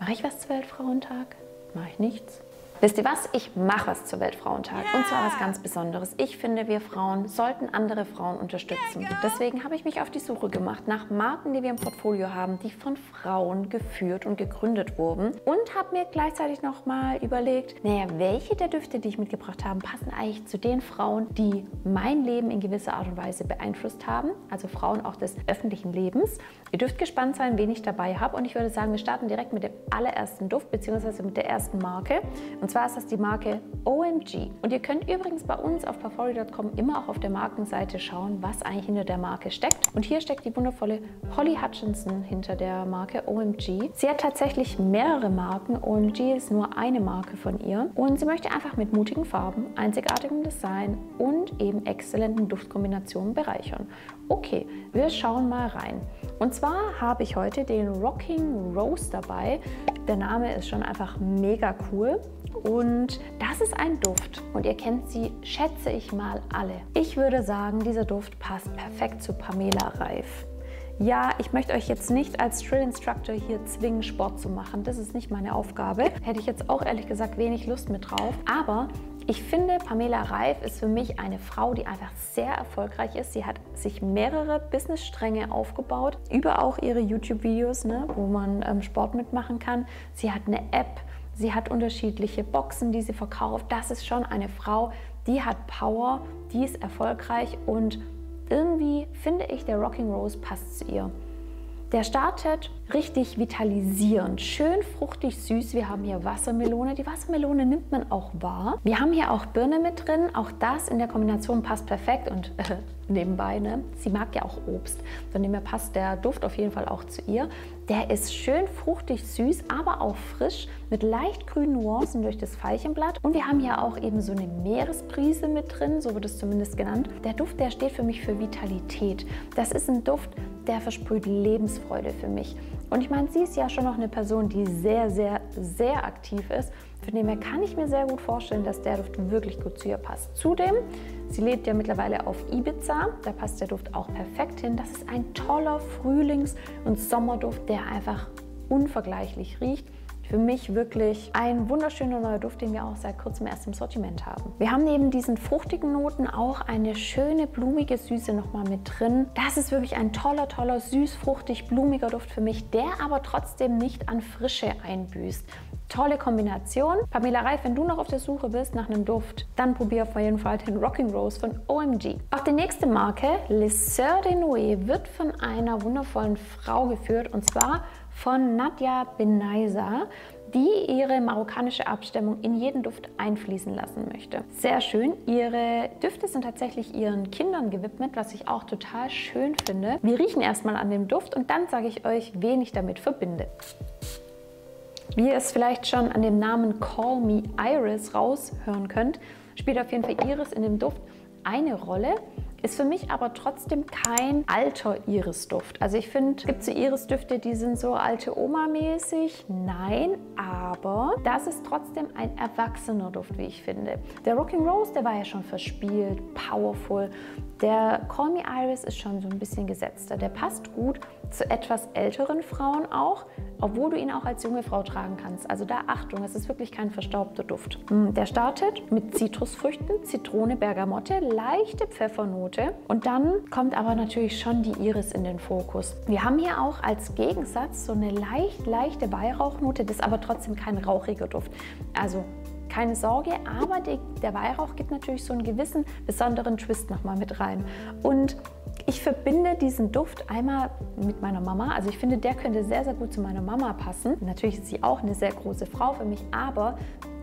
Mache ich was zu Weltfrauentag? Mache ich nichts? Wisst ihr was? Ich mache was zu Weltfrauentag. Und zwar was ganz Besonderes. Ich finde, wir Frauen sollten andere Frauen unterstützen. Deswegen habe ich mich auf die Suche gemacht nach Marken, die wir im Portfolio haben, die von Frauen geführt und gegründet wurden. Und habe mir gleichzeitig noch mal überlegt, naja, welche der Düfte, die ich mitgebracht habe, passen eigentlich zu den Frauen, die mein Leben in gewisser Art und Weise beeinflusst haben. Also Frauen auch des öffentlichen Lebens. Ihr dürft gespannt sein, wen ich dabei habe. Und ich würde sagen, wir starten direkt mit dem allerersten Duft, beziehungsweise mit der ersten Marke. Und zwar ist das die Marke OMG. Und ihr könnt übrigens bei uns auf Parfumery.com immer auch auf der Markenseite schauen, was eigentlich hinter der Marke steckt. Und hier steckt die wundervolle Holly Hutchinson hinter der Marke OMG. Sie hat tatsächlich mehrere Marken. OMG ist nur eine Marke von ihr. Und sie möchte einfach mit mutigen Farben, einzigartigem Design und eben exzellenten Duftkombinationen bereichern. Okay, wir schauen mal rein. Und zwar habe ich heute den Rocking Rose dabei. Der Name ist schon einfach mega cool. Und das ist ein Duft und ihr kennt sie, schätze ich mal, alle. Ich würde sagen, dieser Duft passt perfekt zu Pamela Reif. Ja, ich möchte euch jetzt nicht als Drill Instructor hier zwingen, Sport zu machen. Das ist nicht meine Aufgabe. Hätte ich jetzt auch ehrlich gesagt wenig Lust mit drauf. Aber ich finde, Pamela Reif ist für mich eine Frau, die einfach sehr erfolgreich ist. Sie hat sich mehrere Businessstränge aufgebaut, über auch ihre YouTube-Videos, ne, wo man Sport mitmachen kann. Sie hat eine App. Sie hat unterschiedliche Boxen, die sie verkauft. Das ist schon eine Frau, die hat Power, die ist erfolgreich und irgendwie finde ich, der Rocking Rose passt zu ihr. Der startet richtig vitalisierend, schön fruchtig süß. Wir haben hier Wassermelone. Die Wassermelone nimmt man auch wahr. Wir haben hier auch Birne mit drin. Auch das in der Kombination passt perfekt und nebenbei, ne? Sie mag ja auch Obst. Von dem her passt der Duft auf jeden Fall auch zu ihr. Der ist schön fruchtig süß, aber auch frisch mit leicht grünen Nuancen durch das Veilchenblatt. Und wir haben hier auch eben so eine Meeresbrise mit drin, so wird es zumindest genannt. Der Duft, der steht für mich für Vitalität. Das ist ein Duft, der versprüht Lebensfreude für mich. Und ich meine, sie ist ja schon noch eine Person, die sehr, sehr, sehr aktiv ist. Von dem her kann ich mir sehr gut vorstellen, dass der Duft wirklich gut zu ihr passt. Zudem, sie lebt ja mittlerweile auf Ibiza, da passt der Duft auch perfekt hin. Das ist ein toller Frühlings- und Sommerduft, der einfach unvergleichlich riecht. Für mich wirklich ein wunderschöner neuer Duft, den wir auch seit kurzem erst im Sortiment haben. Wir haben neben diesen fruchtigen Noten auch eine schöne blumige Süße nochmal mit drin. Das ist wirklich ein toller, süß, fruchtig, blumiger Duft für mich, der aber trotzdem nicht an Frische einbüßt. Tolle Kombination. Pamela Reif, wenn du noch auf der Suche bist nach einem Duft, dann probier auf jeden Fall den Rocking Rose von OMG. Auch die nächste Marke, Les Sœurs de Noé, wird von einer wundervollen Frau geführt und zwar von Nadia Benaisa, die ihre marokkanische Abstammung in jeden Duft einfließen lassen möchte. Sehr schön. Ihre Düfte sind tatsächlich ihren Kindern gewidmet, was ich auch total schön finde. Wir riechen erstmal an dem Duft und dann sage ich euch, wen ich damit verbinde. Wie ihr es vielleicht schon an dem Namen Call Me Iris raushören könnt, spielt auf jeden Fall Iris in dem Duft eine Rolle. Ist für mich aber trotzdem kein alter Iris-Duft. Also ich finde, es gibt so Iris-Düfte, die sind so alte Oma-mäßig. Nein, aber das ist trotzdem ein erwachsener Duft, wie ich finde. Der Rocking Rose, der war ja schon verspielt, powerful. Der Call Me Iris ist schon so ein bisschen gesetzter. Der passt gut zu etwas älteren Frauen auch, obwohl du ihn auch als junge Frau tragen kannst. Also da Achtung, es ist wirklich kein verstaubter Duft. Der startet mit Zitrusfrüchten, Zitrone, Bergamotte, leichte Pfeffernote und dann kommt aber natürlich schon die Iris in den Fokus. Wir haben hier auch als Gegensatz so eine leichte Weihrauchnote, das ist aber trotzdem kein rauchiger Duft. Also keine Sorge, aber der Weihrauch gibt natürlich so einen gewissen besonderen Twist nochmal mit rein. Und ich verbinde diesen Duft einmal mit meiner Mama. Also ich finde, der könnte sehr, sehr gut zu meiner Mama passen. Natürlich ist sie auch eine sehr große Frau für mich, aber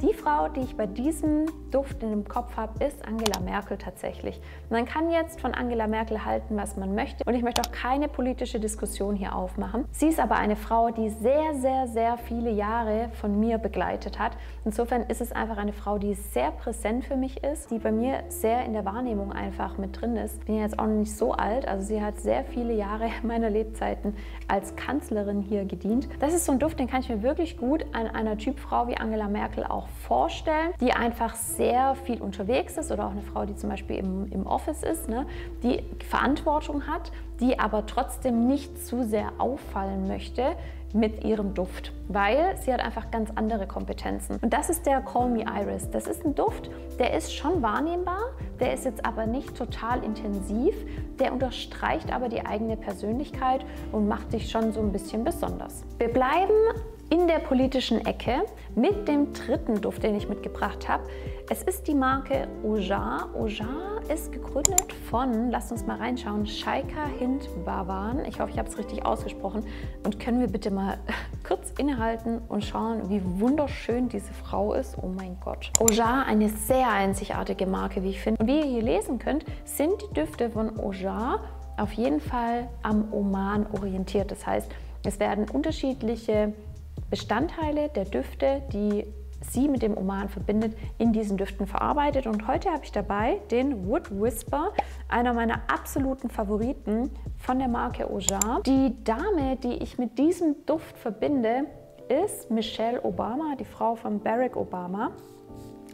die Frau, die ich bei diesem Duft in dem Kopf habe, ist Angela Merkel tatsächlich. Man kann jetzt von Angela Merkel halten, was man möchte und ich möchte auch keine politische Diskussion hier aufmachen. Sie ist aber eine Frau, die sehr, sehr, sehr viele Jahre von mir begleitet hat. Insofern ist es einfach eine Frau, die sehr präsent für mich ist, die bei mir sehr in der Wahrnehmung einfach mit drin ist. Ich bin ja jetzt auch noch nicht so alt, also sie hat sehr viele Jahre meiner Lebzeiten als Kanzlerin hier gedient. Das ist so ein Duft, den kann ich mir wirklich gut an einer Typfrau wie Angela Merkel auch vorstellen, die einfach sehr viel unterwegs ist oder auch eine Frau, die zum Beispiel im Office ist, ne, die Verantwortung hat, die aber trotzdem nicht zu sehr auffallen möchte, mit ihrem Duft, weil sie hat einfach ganz andere Kompetenzen. Und das ist der Call Me Iris. Das ist ein Duft, der ist schon wahrnehmbar, der ist jetzt aber nicht total intensiv, der unterstreicht aber die eigene Persönlichkeit und macht dich schon so ein bisschen besonders. Wir bleiben in der politischen Ecke mit dem dritten Duft, den ich mitgebracht habe. Es ist die Marke Ojar. Ojar ist gegründet von, lasst uns mal reinschauen, Shaika Hind Bawan. Ich hoffe, ich habe es richtig ausgesprochen. Und können wir bitte mal kurz innehalten und schauen, wie wunderschön diese Frau ist. Oh mein Gott. Ojar, eine sehr einzigartige Marke, wie ich finde. Und wie ihr hier lesen könnt, sind die Düfte von Ojar auf jeden Fall am Oman orientiert. Das heißt, es werden unterschiedliche Bestandteile der Düfte, die sie mit dem Oman verbindet, in diesen Düften verarbeitet. Und heute habe ich dabei den Wood Whisper, einer meiner absoluten Favoriten von der Marke Ojar. Die Dame, die ich mit diesem Duft verbinde, ist Michelle Obama, die Frau von Barack Obama.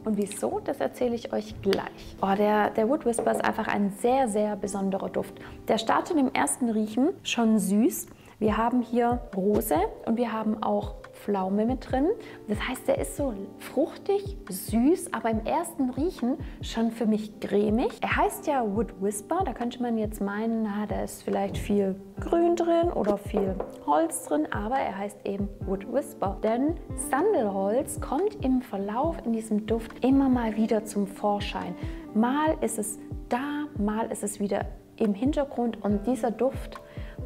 Und wieso, das erzähle ich euch gleich. Oh, der Wood Whisper ist einfach ein sehr, sehr besonderer Duft. Der startet im ersten Riechen schon süß. Wir haben hier Rose und wir haben auch Pflaume mit drin. Das heißt, der ist so fruchtig, süß, aber im ersten Riechen schon für mich cremig. Er heißt ja Wood Whisper, da könnte man jetzt meinen, na, da ist vielleicht viel Grün drin oder viel Holz drin, aber er heißt eben Wood Whisper. Denn Sandelholz kommt im Verlauf in diesem Duft immer mal wieder zum Vorschein. Mal ist es da, mal ist es wieder im Hintergrund und dieser Duft,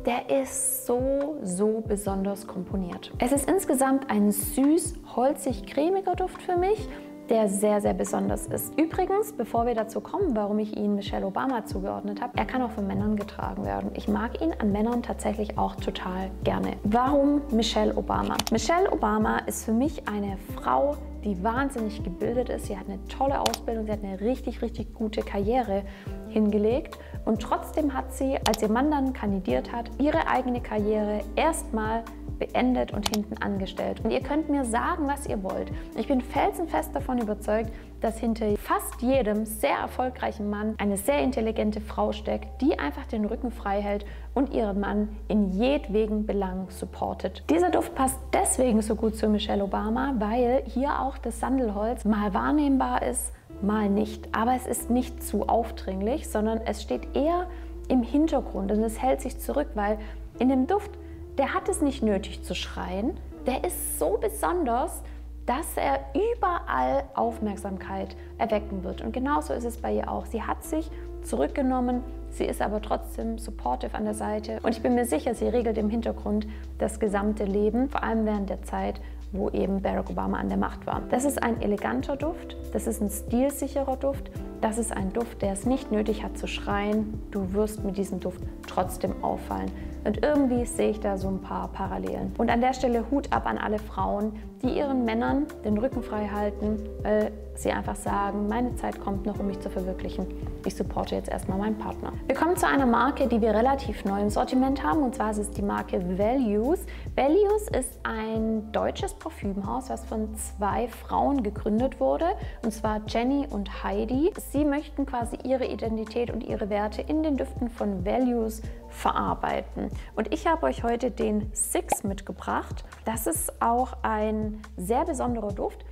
der ist so besonders komponiert. Es ist insgesamt ein süß, holzig, cremiger Duft für mich, der sehr, sehr besonders ist. Übrigens, bevor wir dazu kommen, warum ich ihn Michelle Obama zugeordnet habe, er kann auch von Männern getragen werden. Ich mag ihn an Männern tatsächlich auch total gerne. Warum Michelle Obama? Michelle Obama ist für mich eine Frau, die wahnsinnig gebildet ist. Sie hat eine tolle Ausbildung, sie hat eine richtig gute Karriere hingelegt und trotzdem hat sie, als ihr Mann dann kandidiert hat, ihre eigene Karriere erstmal beendet und hinten angestellt. Und ihr könnt mir sagen, was ihr wollt. Ich bin felsenfest davon überzeugt, dass hinter fast jedem sehr erfolgreichen Mann eine sehr intelligente Frau steckt, die einfach den Rücken frei hält und ihren Mann in jedwegen Belang supportet. Dieser Duft passt deswegen so gut zu Michelle Obama, weil hier auch das Sandelholz mal wahrnehmbar ist, mal nicht. Aber es ist nicht zu aufdringlich, sondern es steht eher im Hintergrund und es hält sich zurück, weil in dem Duft, der hat es nicht nötig zu schreien. Der ist so besonders, dass er überall Aufmerksamkeit erwecken wird. Und genauso ist es bei ihr auch. Sie hat sich zurückgenommen, sie ist aber trotzdem supportive an der Seite. Und ich bin mir sicher, sie regelt im Hintergrund das gesamte Leben, vor allem während der Zeit, wo eben Barack Obama an der Macht war. Das ist ein eleganter Duft, das ist ein stilsicherer Duft, das ist ein Duft, der es nicht nötig hat zu schreien. Du wirst mit diesem Duft trotzdem auffallen. Und irgendwie sehe ich da so ein paar Parallelen. Und an der Stelle Hut ab an alle Frauen, die ihren Männern den Rücken frei halten, weil sie einfach sagen, meine Zeit kommt noch, um mich zu verwirklichen. Ich supporte jetzt erstmal meinen Partner. Wir kommen zu einer Marke, die wir relativ neu im Sortiment haben, und zwar ist es die Marke Values. Values ist ein deutsches Parfümhaus, was von zwei Frauen gegründet wurde, und zwar Jenny und Heidi. Sie möchten quasi ihre Identität und ihre Werte in den Düften von Values verarbeiten. Und ich habe euch heute den Six mitgebracht. Das ist auch ein sehr besonderer Duft.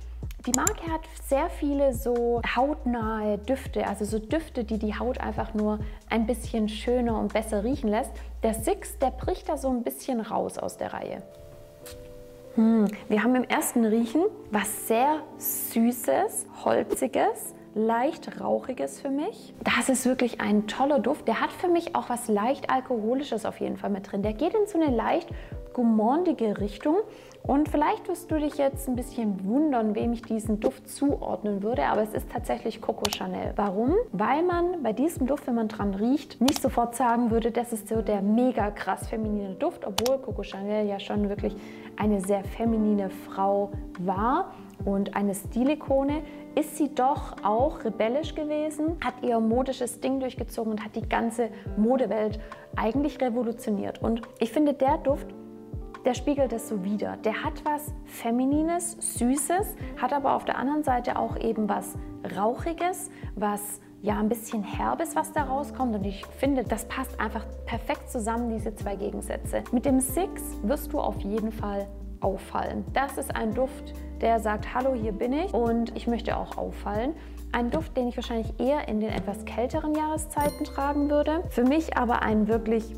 Die Marke hat sehr viele so hautnahe Düfte, also so Düfte, die die Haut einfach nur ein bisschen schöner und besser riechen lässt. Der Six, der bricht da so ein bisschen raus aus der Reihe. Wir haben im ersten Riechen was sehr Süßes, Holziges, leicht Rauchiges für mich. Das ist wirklich ein toller Duft. Der hat für mich auch was leicht Alkoholisches auf jeden Fall mit drin. Der geht in so eine leicht gourmandige Richtung. Und vielleicht wirst du dich jetzt ein bisschen wundern, wem ich diesen Duft zuordnen würde, aber es ist tatsächlich Coco Chanel. Warum? Weil man bei diesem Duft, wenn man dran riecht, nicht sofort sagen würde, das ist so der mega krass feminine Duft, obwohl Coco Chanel ja schon wirklich eine sehr feminine Frau war und eine Stilikone, ist sie doch auch rebellisch gewesen, hat ihr modisches Ding durchgezogen und hat die ganze Modewelt eigentlich revolutioniert. Und ich finde, der Duft, der spiegelt das so wider. Der hat was Feminines, Süßes, hat aber auf der anderen Seite auch eben was Rauchiges, was ja, ein bisschen Herbes, was da rauskommt. Und ich finde, das passt einfach perfekt zusammen, diese zwei Gegensätze. Mit dem Six wirst du auf jeden Fall auffallen. Das ist ein Duft, der sagt, hallo, hier bin ich und ich möchte auch auffallen. Ein Duft, den ich wahrscheinlich eher in den etwas kälteren Jahreszeiten tragen würde. Für mich aber ein wirklich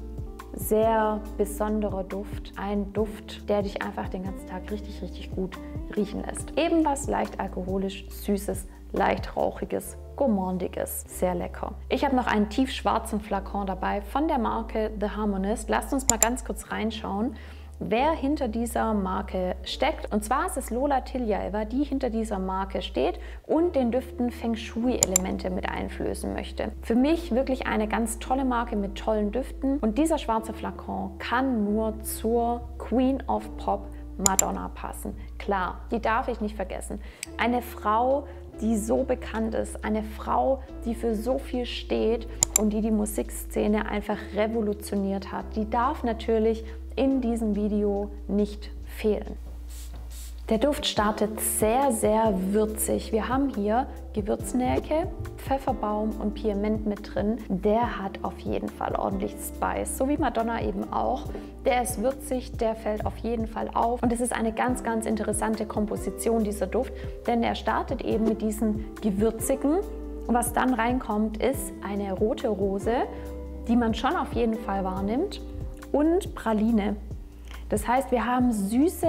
sehr besonderer Duft. Ein Duft, der dich einfach den ganzen Tag richtig, richtig gut riechen lässt. Eben was leicht alkoholisch, süßes, leicht rauchiges, gourmandiges. Sehr lecker. Ich habe noch einen tiefschwarzen Flakon dabei von der Marke The Harmonist. Lasst uns mal ganz kurz reinschauen, wer hinter dieser Marke steckt. Und zwar ist es Lola Tiljaeva, die hinter dieser Marke steht und den Düften Feng Shui-Elemente mit einflößen möchte. Für mich wirklich eine ganz tolle Marke mit tollen Düften. Und dieser schwarze Flakon kann nur zur Queen of Pop Madonna passen. Klar, die darf ich nicht vergessen. Eine Frau, die so bekannt ist, eine Frau, die für so viel steht und die Musikszene einfach revolutioniert hat, die darf natürlich in diesem Video nicht fehlen. Der Duft startet sehr, sehr würzig. Wir haben hier Gewürznelke, Pfefferbaum und Piment mit drin. Der hat auf jeden Fall ordentlich Spice, so wie Madonna eben auch. Der ist würzig, der fällt auf jeden Fall auf. Und es ist eine ganz, ganz interessante Komposition, dieser Duft, denn er startet eben mit diesen gewürzigen. Und was dann reinkommt, ist eine rote Rose, die man schon auf jeden Fall wahrnimmt, und Praline. Das heißt, wir haben süße,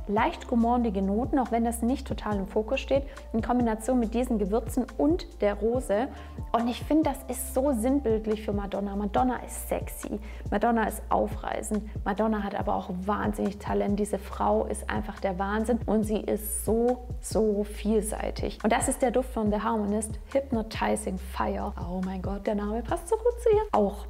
leicht gourmandige Noten, auch wenn das nicht total im Fokus steht, in Kombination mit diesen Gewürzen und der Rose. Und ich finde, das ist so sinnbildlich für Madonna. Madonna ist sexy, Madonna ist aufreißend, Madonna hat aber auch wahnsinnig Talent. Diese Frau ist einfach der Wahnsinn und sie ist so, so vielseitig. Und das ist der Duft von The Harmonist, Hypnotizing Fire. Oh mein Gott, der Name passt so gut zu ihr. Auch.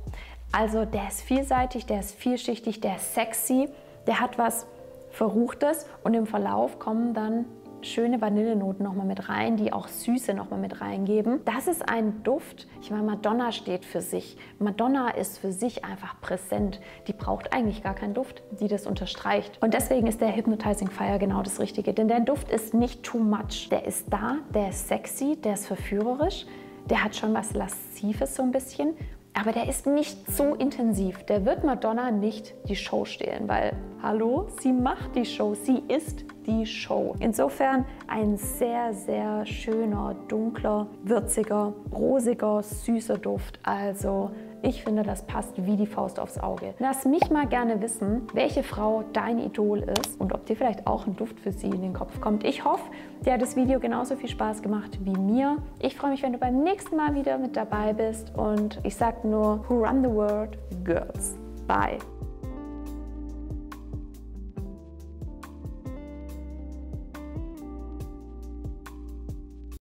Also der ist vielseitig, der ist vielschichtig, der ist sexy. Der hat was Verruchtes und im Verlauf kommen dann schöne Vanillenoten nochmal mit rein, die auch Süße nochmal mit reingeben. Das ist ein Duft, ich meine, Madonna steht für sich. Madonna ist für sich einfach präsent. Die braucht eigentlich gar keinen Duft, die das unterstreicht. Und deswegen ist der Hypnotizing Fire genau das Richtige, denn der Duft ist nicht too much. Der ist da, der ist sexy, der ist verführerisch, der hat schon was Laszives so ein bisschen. Aber der ist nicht so intensiv. Der wird Madonna nicht die Show stehlen, weil, hallo, sie macht die Show, sie ist die Show. Insofern ein sehr, sehr schöner, dunkler, würziger, rosiger, süßer Duft. Also ich finde, das passt wie die Faust aufs Auge. Lass mich mal gerne wissen, welche Frau dein Idol ist und ob dir vielleicht auch ein Duft für sie in den Kopf kommt. Ich hoffe, dir hat das Video genauso viel Spaß gemacht wie mir. Ich freue mich, wenn du beim nächsten Mal wieder mit dabei bist und ich sage nur, who run the world? Girls. Bye.